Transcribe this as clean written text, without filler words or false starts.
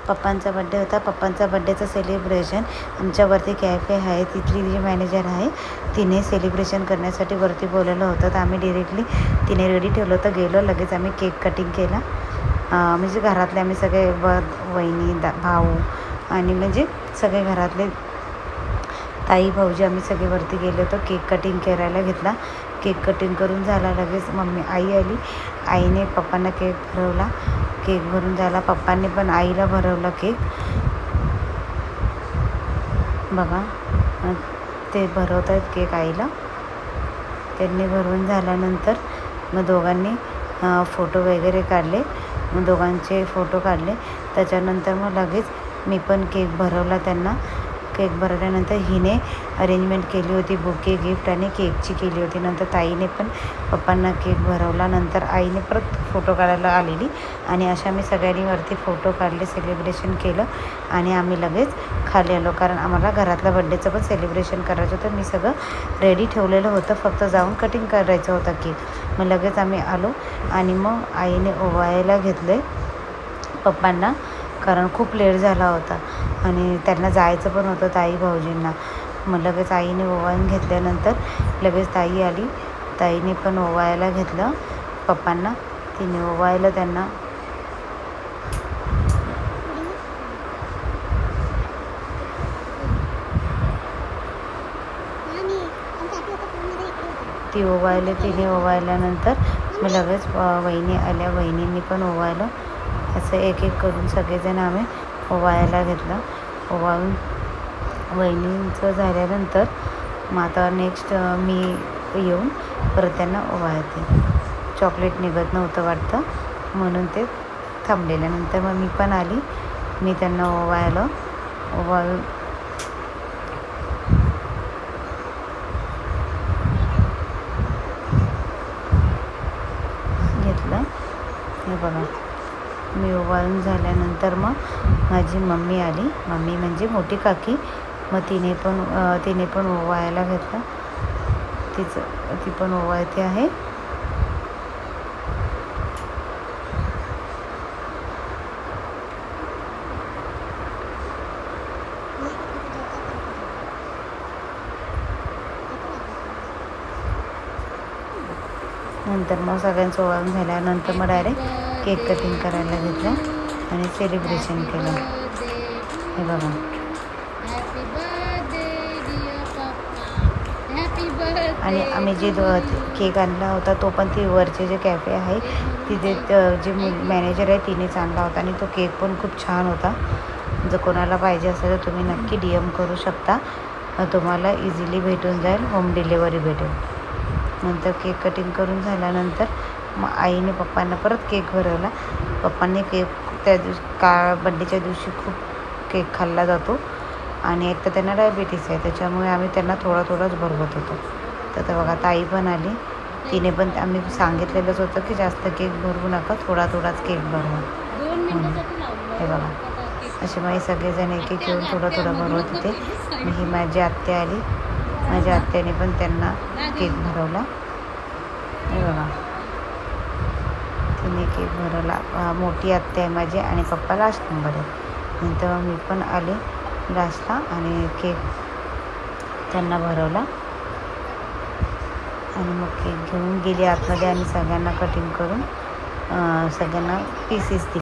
पप्पांचा birthday होता. पप्पांचा बड्डेचं celebration आमच्यावरती cafe आहे, तिथली जी मॅनेजर आहे तिने सेलिब्रेशन करण्यासाठी वरती बोलवलं होतं. तर आम्ही डिरेक्टली तिने रेडी ठेवलं होतं, गेलो. लगेच आम्ही केक कटिंग केला. म्हणजे घरातले आम्ही सगळे वहिनी भाऊ आणि म्हणजे सगळे घरातले ताई भाऊजी आम्ही सगळे वरती गेलो होतो. केक कटिंग करायला घेतला. केक कटिंग करून झाला. लगेच आई आली. आईने पप्पांना केक भरवला. केक भरून झाला. पप्पांनी पण आईला भरवला केक. बघा ते भरवत आहेत केक आईला. त्यांनी भरवून झाल्यानंतर मग दोघांनी फोटो वगैरे काढले. मग दोघांचे फोटो काढले. त्याच्यानंतर मग लगेच मी पण केक भरवला त्यांना. केक भरवल्यानंतर हिने अरेंजमेंट केली होती, बुके गिफ्ट आणि केकची केली होती. नंतर ताईने पण पप्पांना केक भरवला. नंतर आईने परत फोटो काढायला आलेली आणि अशा मी सगळ्यांनी वरती फोटो काढले, सेलिब्रेशन केलं आणि आम्ही लगेच खाली आलो. कारण आम्हाला घरातल्या बड्डेचं पण सेलिब्रेशन करायचं होतं. मी सगळं रेडी ठेवलेलं होतं, फक्त जाऊन कटिंग करायचं होतं केक. मग लगेच आम्ही आलो आणि मग आईने ओवाळायला घेतले पप्पांना, कारण खूप लेट झाला होता आणि त्यांना जायचं पण होतं ताई भाऊजींना. मग लगेच आईने ओवाळून घेतल्यानंतर लगेच ताई आली. ताईने पण ओवाळायला घेतलं पप्पांना. तिने ओवाळलं त्यांना. ती ओवाळली. तिने ओवाळल्यानंतर मग लगेच वहिनी आल्या. वहिनींनी पण ओवाळलं. असं एक एक करून सगळेजण आम्ही ओवाळायला घेतलं. ओवाळून वहिनींचं झाल्यानंतर मग आता नेक्स्ट मी येऊन परत त्यांना ओवाळते. चॉकलेट निघत नव्हतं वाटतं म्हणून ते थांबलेल्यानंतर मग मी पण आली. मी त्यांना ओवाळून घेतलं. हे बघा, मी ओवाळून झाल्यानंतर मग माझी मम्मी आली. मम्मी म्हणजे मोठी काकी. मग तिने पण ओवाळायला घेतलं. ती पण ओवाळते आहे. नंतर मग सगळ्यांचं ओवाळून झाल्यानंतर मग डायरेक्ट केक कटिंग करायला घेतलं आणि सेलिब्रेशन केलं. हे बघा, आणि आम्ही जे केक आणला होता तो पण ती वरचे जे कॅफे आहे तिथे जे मॅनेजर आहे तिनेच आणला होता आणि तो केक पण खूप छान होता. जर कोणाला पाहिजे असेल तर तुम्ही नक्की DM करू शकता. तुम्हाला इझिली भेटून जाईल, होम डिलेवरी भेटेल. नंतर केक कटिंग करून झाल्यानंतर मग आईने पप्पांना परत केक भरवला. पप्पांनी केक त्या बड्डेच्या दिवशी खूप केक खाल्ला जातो आणि एक तर त्यांना डायबिटीस आहे, त्याच्यामुळे आम्ही त्यांना थोडाच भरवत होतो. तर बघा ताई पण आली. तिने पण आम्ही सांगितलेलंच होतं की जास्त केक भरवू नका, थोडाच केक भरवा. हे बघा, असे माझे सगळेजण एक एक येऊन थोडं भरवत होते. ही माझी आत्या आली. माझ्या आत्याने पण त्यांना केक भरवला. हे बघा, तिने केक भरवला. मोठी आत्या आहे माझी आणि पप्पा लास्ट नंबर आहे. नंतर मी पण आले लास्टला आणि केक त्यांना भरवला आणि मग केक घेऊन गेली आतमध्ये आणि सगळ्यांना कटिंग करून सगळ्यांना पीसेस दिले.